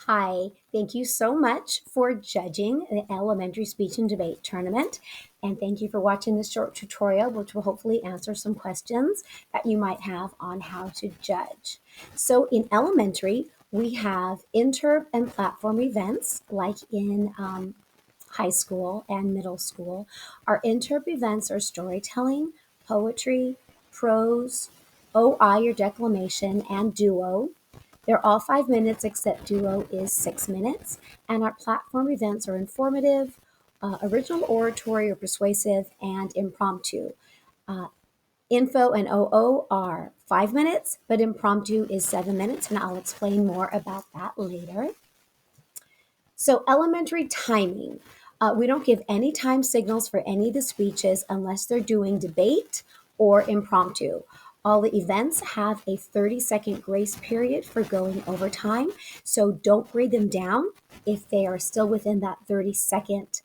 Hi, thank you so much for judging the elementary speech and debate tournament. And thank you for watching this short tutorial, which will hopefully answer some questions that you might have on how to judge. So in elementary, we have inter and platform events like in high school and middle school. Our interp events are storytelling, poetry, prose, OI or declamation, and duo. They're all 5 minutes, except duo is 6 minutes. And our platform events are informative, original oratory or persuasive, and impromptu. Uh, Info and OO are 5 minutes, but impromptu is 7 minutes, and I'll explain more about that later. So, elementary timing. We don't give any time signals for any of the speeches unless they're doing debate or impromptu. All the events have a 30-second grace period for going over time, so don't grade them down if they are still within that 30-second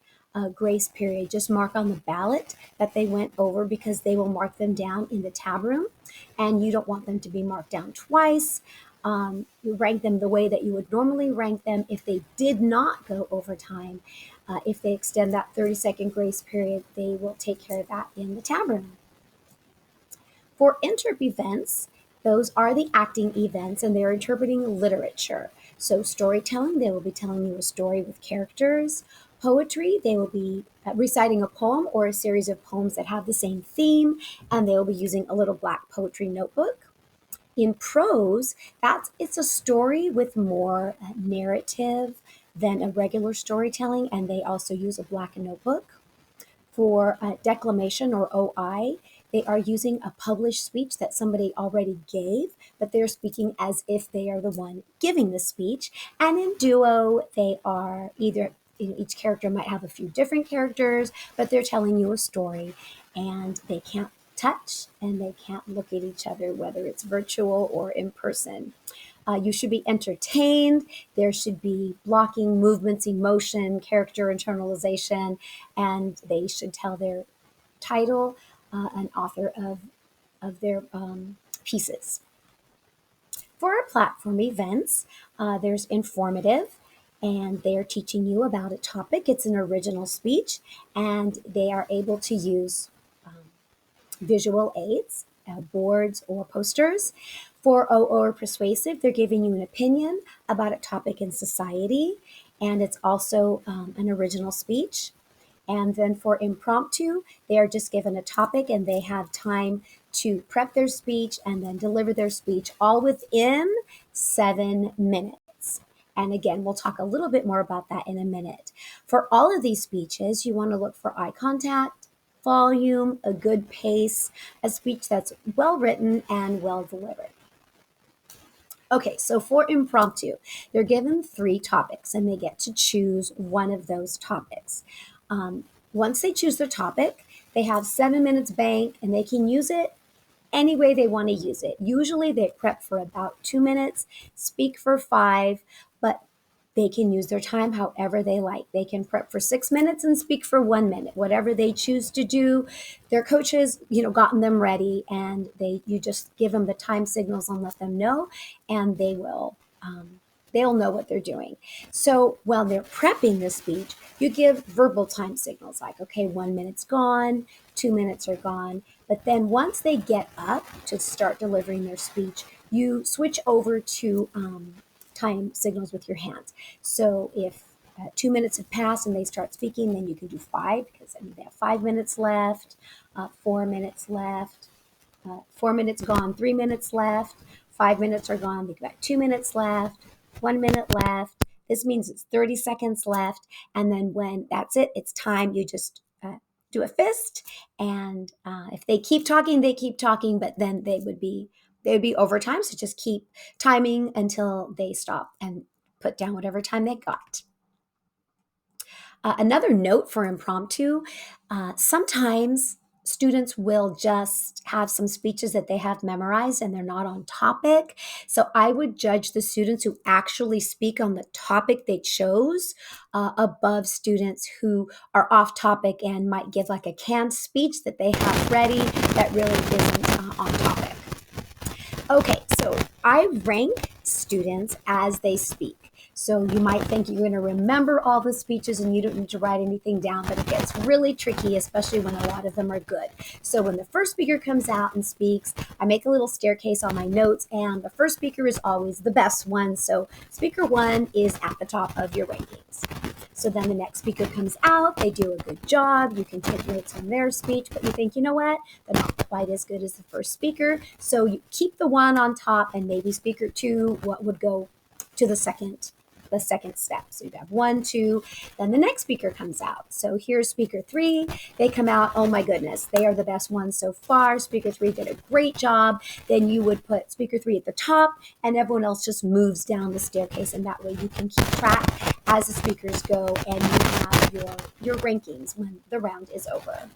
grace period. Just mark on the ballot that they went over because they will mark them down in the tab room, and you don't want them to be marked down twice. You rank them the way that you would normally rank them if they did not go over time. If they extend that 30-second grace period, they will take care of that in the tab room. For interp events, those are the acting events and they're interpreting literature. So, storytelling, they will be telling you a story with characters. Poetry, they will be reciting a poem or a series of poems that have the same theme, and they will be using a little black poetry notebook. In prose, it's a story with more narrative than a regular storytelling, and they also use a black notebook. For declamation or OI, they are using a published speech that somebody already gave, but they're speaking as if they are the one giving the speech. And in duo, they are either each character might have a few different characters, but they're telling you a story, and they can't touch and they can't look at each other, whether it's virtual or in person. You should be entertained. There should be blocking, movements, emotion, character internalization, and they should tell their title and author of their pieces. For our platform events, there's informative, and they are teaching you about a topic. It's an original speech, and they are able to use visual aids, boards, or posters. For O or persuasive, they're giving you an opinion about a topic in society, and it's also an original speech. And then for impromptu, they are just given a topic and they have time to prep their speech and then deliver their speech all within 7 minutes. And again, we'll talk a little bit more about that in a minute. For all of these speeches, you want to look for eye contact, volume, a good pace, a speech that's well written and well delivered. Okay, so for impromptu, they're given 3 topics and they get to choose one of those topics. Once they choose their topic, they have 7 minutes bank and they can use it any way they want to use it. Usually they prep for about 2 minutes, speak for 5, but they can use their time however they like. They can prep for 6 minutes and speak for 1 minute, whatever they choose to do. Their coaches, gotten them ready, and you just give them the time signals and let them know, and they'll know what they're doing. So while they're prepping the speech, you give verbal time signals like, okay, 1 minute's gone, 2 minutes are gone. But then once they get up to start delivering their speech, you switch over to time signals with your hands. So if 2 minutes have passed and they start speaking, then you can do 5 because they have 5 minutes left, 4 minutes left, 4 minutes gone, 3 minutes left, 5 minutes are gone, they've got 2 minutes left, 1 minute left. This means it's 30 seconds left. And then when that's it, it's time, you just do a fist. And if they keep talking, they keep talking, but then they would be over time. So just keep timing until they stop and put down whatever time they got. Another note for impromptu, sometimes students will just have some speeches that they have memorized and they're not on topic. So I would judge the students who actually speak on the topic they chose above students who are off topic and might give like a canned speech that they have ready that really isn't on topic. Okay, so I rank students as they speak. So you might think you're going to remember all the speeches and you don't need to write anything down, but it gets really tricky, especially when a lot of them are good. So when the first speaker comes out and speaks, I make a little staircase on my notes, and the first speaker is always the best one. So speaker one is at the top of your rankings. So then the next speaker comes out, they do a good job, you can take notes on their speech, but you think, you know what, they're not quite as good as the first speaker. So you keep the one on top, and maybe speaker two, what would go to the second step. So you have 1, 2, then the next speaker comes out. So here's speaker 3. They come out, oh my goodness, they are the best ones so far. Speaker 3 did a great job. Then you would put speaker 3 at the top, and everyone else just moves down the staircase, and that way you can keep track as the speakers go, and you have your rankings when the round is over.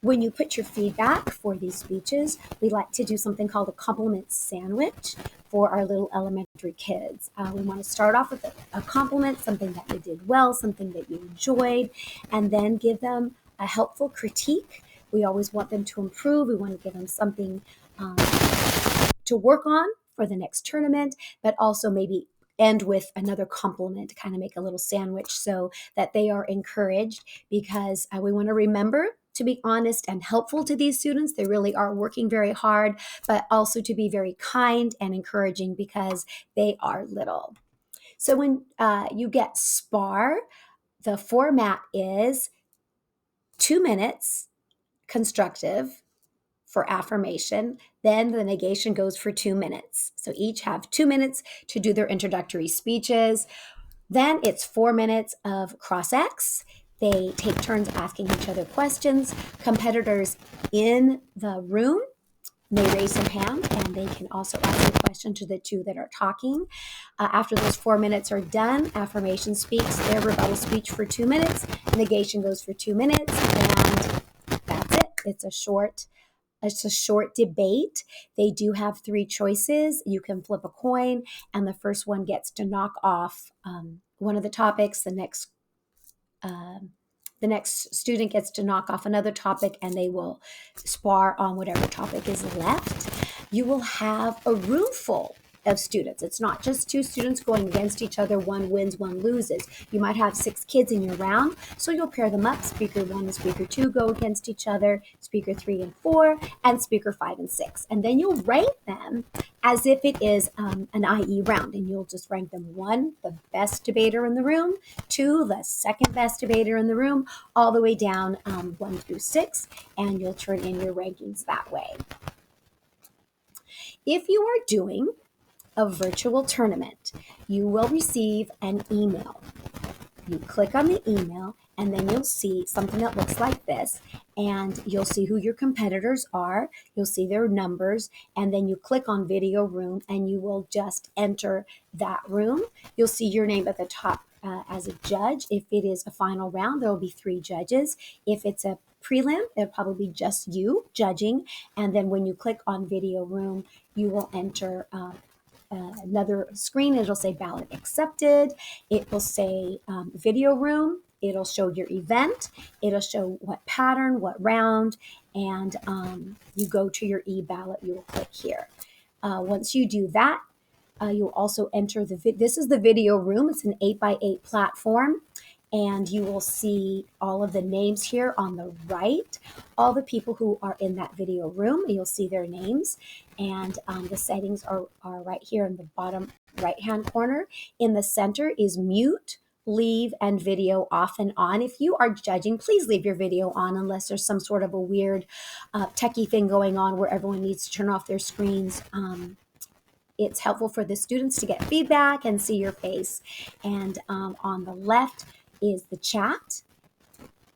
When you put your feedback for these speeches, we like to do something called a compliment sandwich for our little elementary kids. We want to start off with a compliment, something that you did well, something that you enjoyed, and then give them a helpful critique. We always want them to improve. We want to give them something to work on for the next tournament, but also maybe end with another compliment to kind of make a little sandwich so that they are encouraged, because we want to remember to be honest and helpful to these students. They really are working very hard, but also to be very kind and encouraging because they are little. So when you get SPAR, the format is 2 minutes constructive for affirmation, then the negation goes for 2 minutes. So each have 2 minutes to do their introductory speeches. Then it's 4 minutes of cross-X. They take turns asking each other questions. Competitors in the room may raise their hand, and they can also ask a question to the two that are talking. After those 4 minutes are done, affirmation speaks their rebuttal speech for 2 minutes. Negation goes for 2 minutes, and that's it. It's a short debate. They do have 3 choices. You can flip a coin, and the first one gets to knock off one of the topics. The next student gets to knock off another topic, and they will spar on whatever topic is left. You will have a room full of students. It's not just 2 students going against each other. One wins, one loses. You might have 6 kids in your round, so you'll pair them up. Speaker 1 and speaker 2 go against each other, speaker 3 and 4, and speaker 5 and 6. And then you'll rank them as if it is an IE round, and you'll just rank them: 1, the best debater in the room; 2, the second best debater in the room, all the way down 1 through 6, and you'll turn in your rankings that way. If you are doing a virtual tournament, you will receive an email. You click on the email, and then you'll see something that looks like this, and you'll see who your competitors are. You'll see their numbers, and then you click on video room, and you will just enter that room. You'll see your name at the top as a judge. If it is a final round, there will be 3 judges. If it's a prelim, it'll probably be just you judging, and then when you click on video room, you will enter another screen. It'll say ballot accepted. It will say video room. It'll show your event. It'll show what pattern, what round, and you go to your e-ballot. You will click here. Once you do that, you'll also enter this is the video room. It's an 8x8 platform. And you will see all of the names here on the right, all the people who are in that video room. You'll see their names, and the settings are right here in the bottom right-hand corner. In the center is mute, leave, and video off and on. If you are judging, please leave your video on unless there's some sort of a weird techie thing going on where everyone needs to turn off their screens. It's helpful for the students to get feedback and see your face. And on the left is the chat,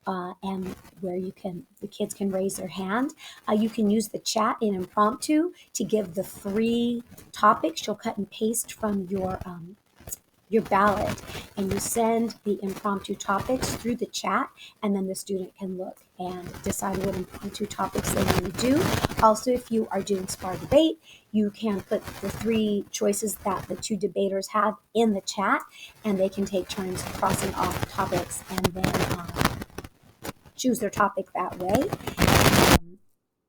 and where the kids can raise their hand. You can use the chat in impromptu to give the 3 topics. You'll cut and paste from your ballot, and you send the impromptu topics through the chat, and then the student can look and decide what impromptu topics they want to do. Also, if you are doing SPAR debate, you can put the 3 choices that the 2 debaters have in the chat, and they can take turns crossing off topics and then choose their topic that way.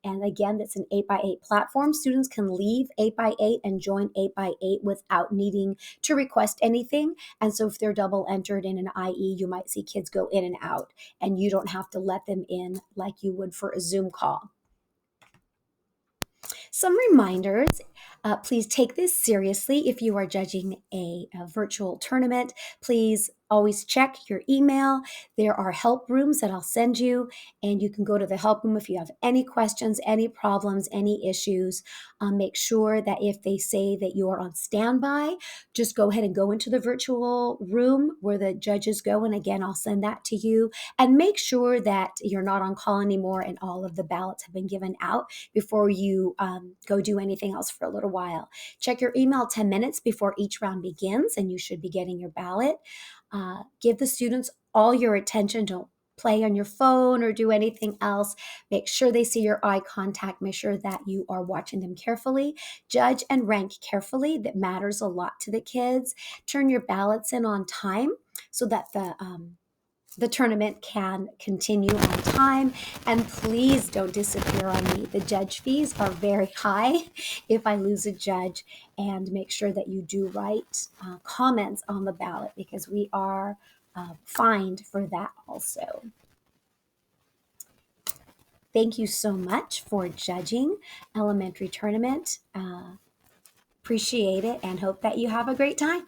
And again, that's an 8x8 platform. Students can leave 8x8 and join 8x8 without needing to request anything. And so if they're double entered in an IE, you might see kids go in and out, and you don't have to let them in like you would for a Zoom call. Some reminders. Please take this seriously. If you are judging a virtual tournament, please always check your email. There are help rooms that I'll send you, and you can go to the help room if you have any questions, any problems, any issues. Make sure that if they say that you are on standby, just go ahead and go into the virtual room where the judges go. And again, I'll send that to you. And make sure that you're not on call anymore and all of the ballots have been given out before you go do anything else for a little while. Check your email 10 minutes before each round begins, and you should be getting your ballot. Give the students all your attention. Don't play on your phone or do anything else. Make sure they see your eye contact. Make sure that you are watching them carefully. Judge and rank carefully. That matters a lot to the kids. Turn your ballots in on time so that the tournament can continue on time. And please don't disappear on me. The judge fees are very high if I lose a judge. And make sure that you do write comments on the ballot, because we are fined for that also. Thank you so much for judging elementary tournament. Appreciate it and hope that you have a great time.